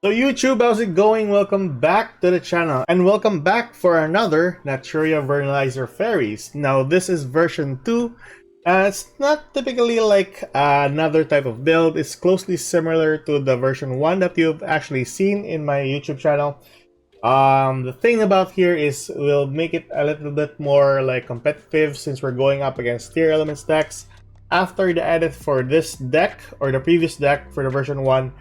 So YouTube, how's it going? Welcome back to the channel and welcome back for another Naturia Vernusylph Fairies. Now this is version 2. It's not typically like another type of build. It's closely similar to the version 1 that you've actually seen in my YouTube channel. The thing about here is we'll make it a little bit more like competitive since we're going up against tier elements decks. After the edit for this deck or the previous deck for the version 1,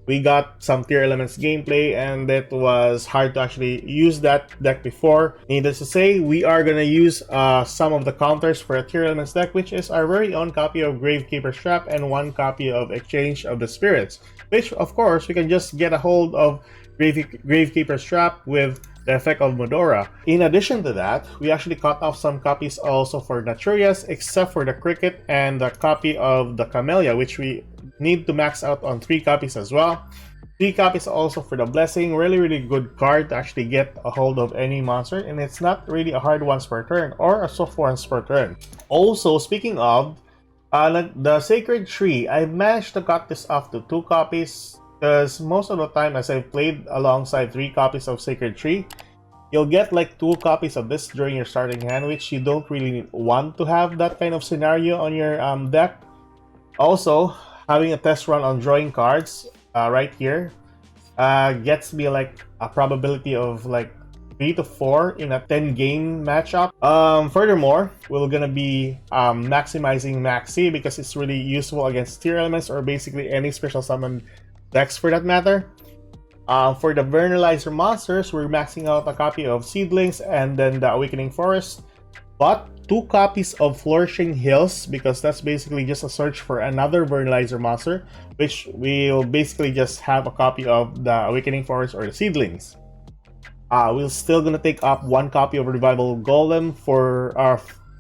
we got some tier elements gameplay and it was hard to actually use that deck before. Needless to say, we are gonna use some of the counters for a tier elements deck, which is our very own copy of Gravekeeper's Trap and one copy of Exchange of the Spirits, which of course we can just get a hold of Gravekeeper's Trap with the effect of Medora. In addition to that, we actually cut off some copies also for Naturias, except for the Cricket and the copy of the Camellia, which we need to max out on 3 copies as well. 3 copies also for the Blessing. Really good card to actually get a hold of any monster, and it's not really a hard once per turn or a soft once per turn. Also, speaking of the Sacred Tree, I managed to cut this off to 2 copies because most of the time as I've played alongside 3 copies of Sacred Tree, you'll get like 2 copies of this during your starting hand, which you don't really want to have that kind of scenario on your deck. Also, having a test run on drawing cards right here gets me like a probability of like 3 to 4 in a 10 game matchup. Furthermore, we're gonna be maximizing Maxi because it's really useful against tier elements or basically any special summon decks for that matter. For the Vernusylph monsters, we're maxing out a copy of Seedlings and then the Awakening Forest, but 2 copies of Flourishing Hills because that's basically just a search for another Vernusylph monster, which we'll basically just have a copy of the Awakening Forest or the Seedlings. We're still gonna take up 1 copy of Revival Golem for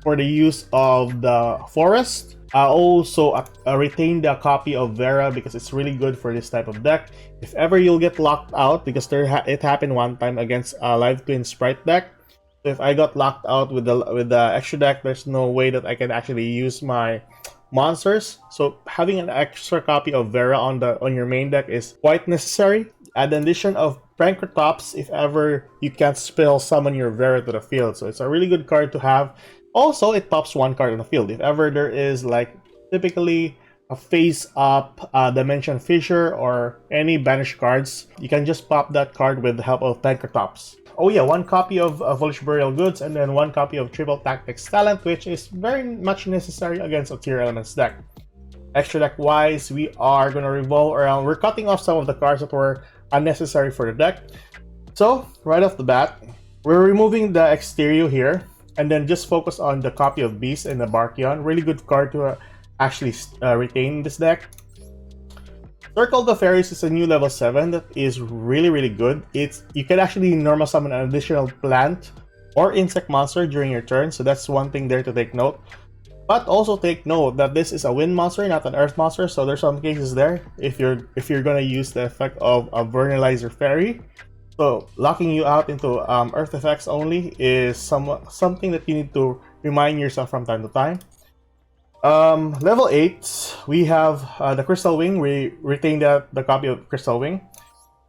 the use of the Forest. Also retain the copy of Vera because it's really good for this type of deck. If ever you'll get locked out, because it happened one time against a Live Twin Sprite deck. So if I got locked out with the extra deck, there's no way that I can actually use my monsters. So having an extra copy of Vera on your main deck is quite necessary. Add an addition of Prankratops if ever you can't spell summon your Vera to the field. So it's a really good card to have. Also, it pops 1 card on the field. If ever there is like typically a face-up Dimension Fissure or any banished cards, you can just pop that card with the help of Prankratops. Oh yeah, 1 copy of Foolish Burial Goods and then 1 copy of Triple Tactics Talent, which is very much necessary against a tier elements deck. Extra deck wise, we are gonna revolve around. We're cutting off some of the cards that were unnecessary for the deck. So right off the bat, we're removing the exterior here and then just focus on the copy of Beast and the Barkion. Really good card to actually retain this deck. Circle of the Fairies is a new level 7 that is really good. You can actually normal summon an additional plant or insect monster during your turn, so that's one thing there to take note. But also take note that this is a wind monster, not an earth monster, so there's some cases there if you're gonna use the effect of a Vernusylph Fairy. So locking you out into earth effects only is something that you need to remind yourself from time to time. Level 8, we have the Crystal Wing. We retain the copy of Crystal Wing.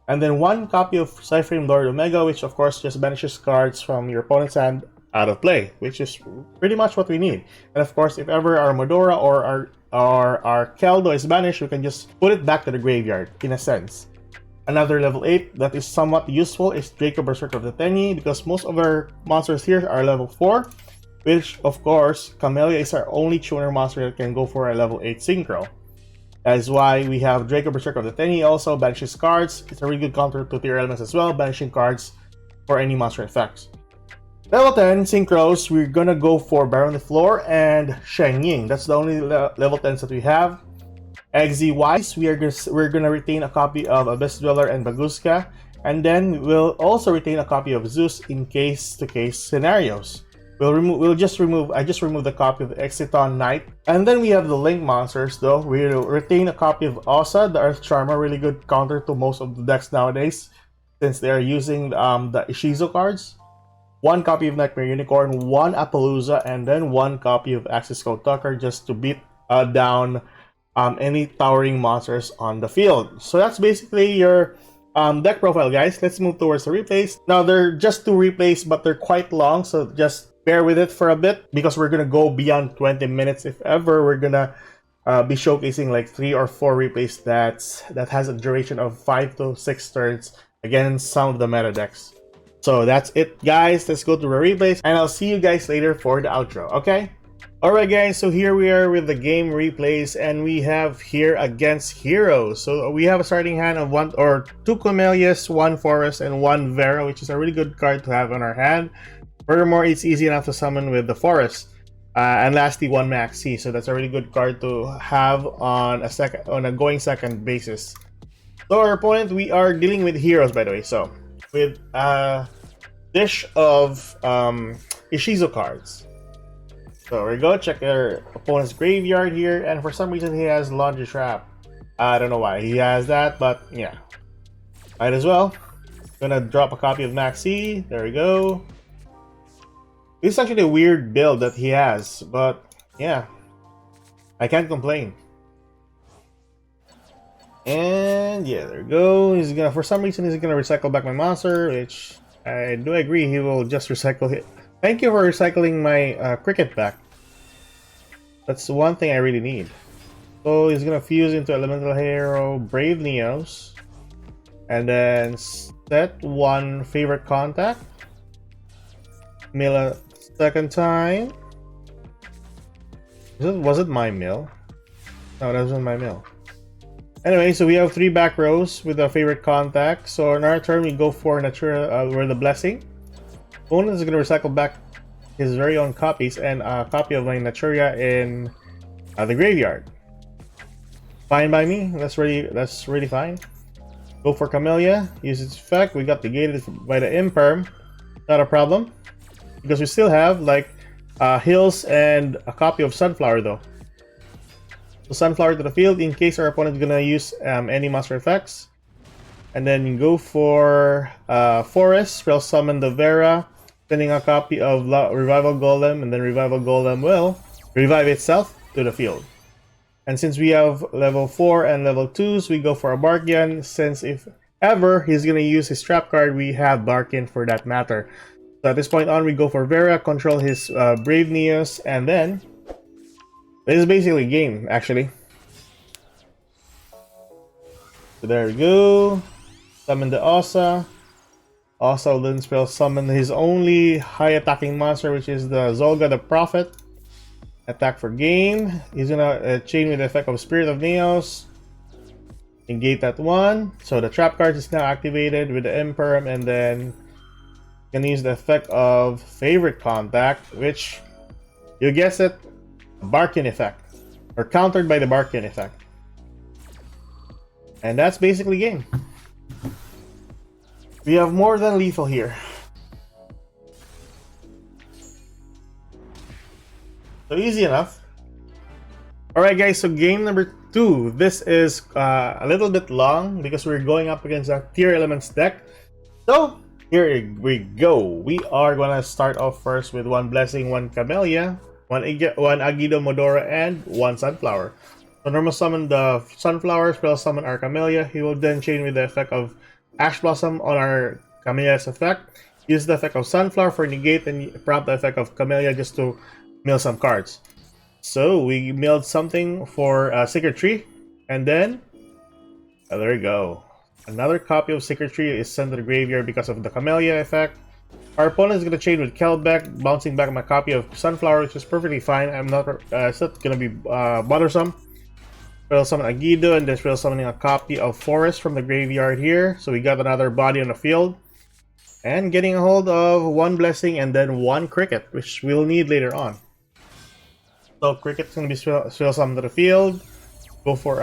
And then 1 copy of Cyframe Lord Omega, which of course just banishes cards from your opponent's hand out of play, which is pretty much what we need. And of course, if ever our Medora or our Keldo is banished, we can just put it back to the graveyard, in a sense. Another level 8 that is somewhat useful is Draco Berserker of the Tenyi, because most of our monsters here are level 4, which of course, Camellia is our only tuner monster that can go for a level 8 Synchro. That is why we have Draco Berserker of the Tenyi also banishes cards. It's a really good counter to tier elements as well, banishing cards for any monster effects. Level 10 Synchros, we're gonna go for Baron the Floor and Sheng Ying. That's the only level 10s that we have. XZ wise, we're gonna retain a copy of Abyss Dweller and Baguska, and then we'll also retain a copy of Zeus in case-to-case scenarios. I just remove the copy of Exiton Knight, and then we have the Link monsters. Though we'll retain a copy of Osa, the Earth Charmer, really good counter to most of the decks nowadays, since they are using the Ishizo cards. 1 copy of Nightmare Unicorn, 1 Appaloosa, and then 1 copy of Axis Code Tucker just to beat down any towering monsters on the field. So that's basically your Deck profile, guys. Let's move towards the replays. Now, they're just 2 replays, but they're quite long, so just bear with it for a bit because we're gonna go beyond 20 minutes if ever. We're gonna be showcasing like 3 or 4 replays that has a duration of 5 to 6 turns against some of the meta decks. So that's it, guys. Let's go to the replays, and I'll see you guys later for the outro, okay? Alright, guys, so here we are with the game replays, and we have here against Heroes. So we have a starting hand of 1 or 2 Camellias, 1 Forest, and 1 Vera, which is a really good card to have on our hand. Furthermore, it's easy enough to summon with the Forest. And lastly, 1 Maxi, so that's a really good card to have on a going second basis. So our opponent, we are dealing with Heroes, by the way. So with a dish of Ishizu cards. So we go check our opponent's graveyard here, and for some reason he has Laundry Trap. I don't know why he has that, but yeah, might as well. Gonna drop a copy of Maxi. There we go. This is actually a weird build that he has, but yeah, I can't complain. And yeah, there we go. He's gonna, for some reason, he's gonna recycle back my monster, which I do agree he will just recycle it. Thank you for recycling my cricket back. That's one thing I really need. So he's gonna fuse into Elemental Hero, Brave Neos, and then set 1 favorite contact. Mill a second time. Was it my mill? No, that wasn't my mill. Anyway, so we have 3 back rows with a favorite contact. So in our turn, we go for Naturia with the Blessing. Opponent is going to recycle back his very own copies and a copy of my Naturia in the graveyard. Fine by me. That's really fine. Go for Camellia. Use its effect. We got negated by the Imperm. Not a problem, because we still have like Hills and a copy of Sunflower though. So Sunflower to the field in case our opponent is gonna use any monster effects. And then you go for Forest. We'll summon the Vera, sending a copy of Revival Golem, and then Revival Golem will revive itself to the field. And since we have level 4 and level 2s, we go for a Barkian, since if ever he's gonna use his trap card, we have Barkian for that matter. So at this point on, we go for Vera, control his Brave Neos, and then this is basically a game, actually. So there we go. Summon the Osa. Osa will then spell summon his only high attacking monster, which is the Zolga the Prophet. Attack for game. He's gonna chain with the effect of Spirit of Neos. Negate that 1. So the trap card is now activated with the Imperm, and then gonna use the effect of favorite contact, which, you guess it, Barkian effect, or countered by the Barkian effect. And that's basically game. We have more than lethal here. So easy enough. Alright guys, so game number 2. This is a little bit long because we're going up against a tier elements deck. So here we go. We are gonna start off first with 1 Blessing, 1 Camellia, 1 Agido Modora, and 1 Sunflower. So normal summon the Sunflower, spell summon our Camellia. He will then chain with the effect of Ash Blossom on our Camellia's effect. Use the effect of Sunflower for negate and prompt the effect of Camellia just to mill some cards. So we milled something for Secret Tree, and then there we go. Another copy of Secret Tree is sent to the graveyard because of the Camellia effect. Our opponent is going to chain with Kelbeck, bouncing back my copy of Sunflower, which is perfectly fine. I'm not, it's not going to be bothersome. We'll summon Agido, and then we'll summoning a copy of Forest from the graveyard here. So we got another body on the field. And getting a hold of 1 Blessing and then 1 Cricket, which we'll need later on. So Cricket's going to be spell summoned to the field. Go for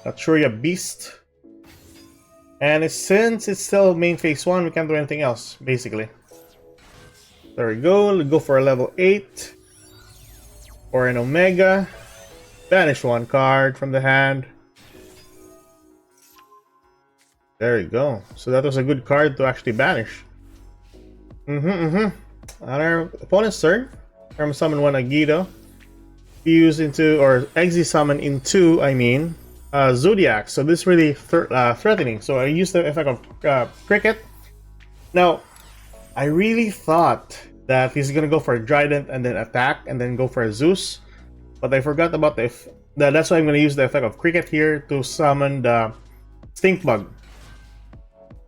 Naturia Beast. And since it's still main phase 1, we can't do anything else, basically. There we go. We'll go for a level 8. Or an Omega. Banish 1 card from the hand. There you go. So that was a good card to actually banish. On our opponent's turn, I'm going to summon 1 Agido. Fuse into, or Exi summon into, I mean, Zodiac, so this is really threatening. So I use the effect of Cricket. Now, I really thought that he's gonna go for a Trident and then attack and then go for a Zeus, but I forgot about that's why I'm gonna use the effect of Cricket here to summon the Stink Bug.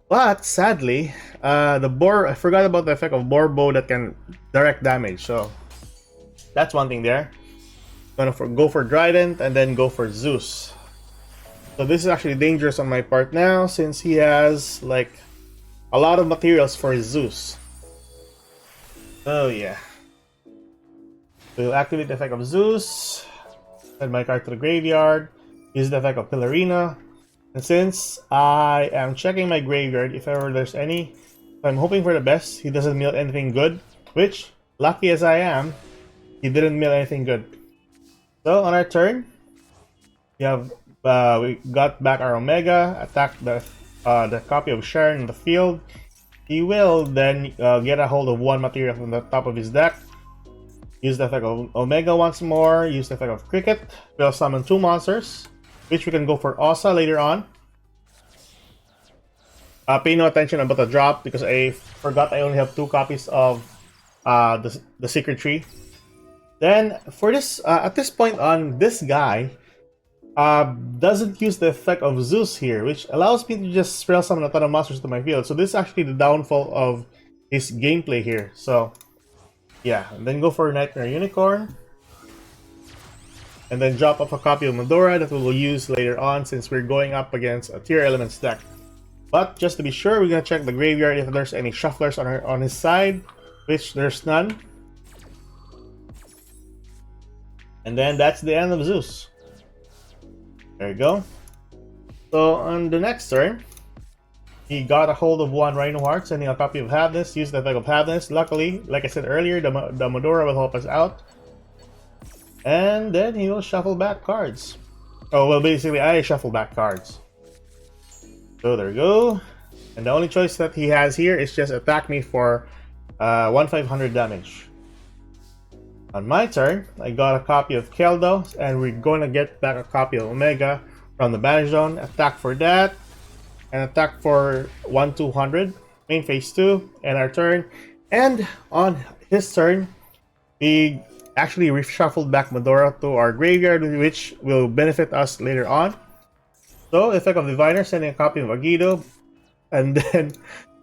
But sadly, I forgot about the effect of Boar Bow that can direct damage. So that's one thing there. Gonna go for Trident and then go for Zeus. So this is actually dangerous on my part now since he has like a lot of materials for his Zeus. Oh yeah. We'll activate the effect of Zeus. Send my card to the graveyard. Use the effect of Pillarina. And since I am checking my graveyard if ever there's any, I'm hoping for the best. He doesn't mill anything good, which, lucky as I am, he didn't mill anything good. So on our turn, we got back our Omega, attack the copy of Sharon in the field. He will then get a hold of one material from the top of his deck. Use the effect of Omega once more. Use the effect of Cricket. We'll summon 2 monsters, which we can go for Osa later on. Pay no attention about the drop because I forgot I only have 2 copies of the Secret Tree. Then for this, at this point on, this guy doesn't use the effect of Zeus here, which allows me to just spell summon a ton of monsters to my field. So this is actually the downfall of his gameplay here. So yeah, and then go for Nightmare Unicorn. And then drop off a copy of Medora that we will use later on since we're going up against a Tier Elements deck. But just to be sure, we're gonna check the graveyard if there's any shufflers on his side, which there's none. And then that's the end of Zeus. There you go. So on the next turn, he got a hold of 1 Rhino Heart, sending a copy of Hadness, used the effect of Hadness. Luckily, like I said earlier, the Medora will help us out. And then he will shuffle back cards. Oh, well, basically, I shuffle back cards. So there we go. And the only choice that he has here is just attack me for 1,500 damage. On my turn, I got a copy of Keldo, and we're going to get back a copy of Omega from the Banish Zone. Attack for that, and attack for 1,200. Main phase 2, and our turn. And on his turn, he actually reshuffled back Medora to our graveyard, which will benefit us later on. So, effect of Diviner, sending a copy of Agido, and then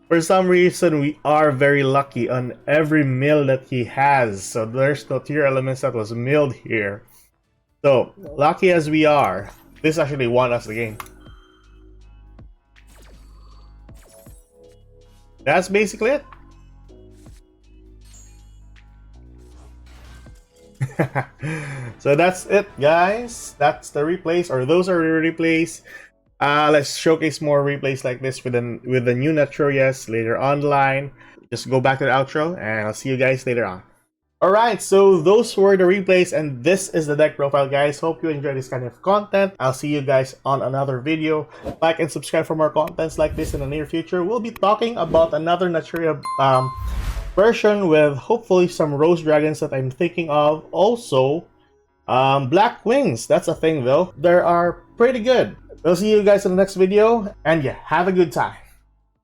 for some reason we are very lucky on every mill that he has. So there's no Tier Elements that was milled here. So lucky as we are, this actually won us the game. That's basically it. So that's it, guys. That's the replays, or those are the replays. Let's showcase more replays like this with the new Naturias later on the line. Just go back to the outro, and I'll see you guys later on. Alright, so those were the replays, and this is the deck profile, guys. Hope you enjoy this kind of content. I'll see you guys on another video. Like and subscribe for more contents like this in the near future. We'll be talking about another Naturia version with hopefully some Rose Dragons that I'm thinking of. Also, Black Wings. That's a thing though. They are pretty good. We'll see you guys in the next video, and yeah, have a good time.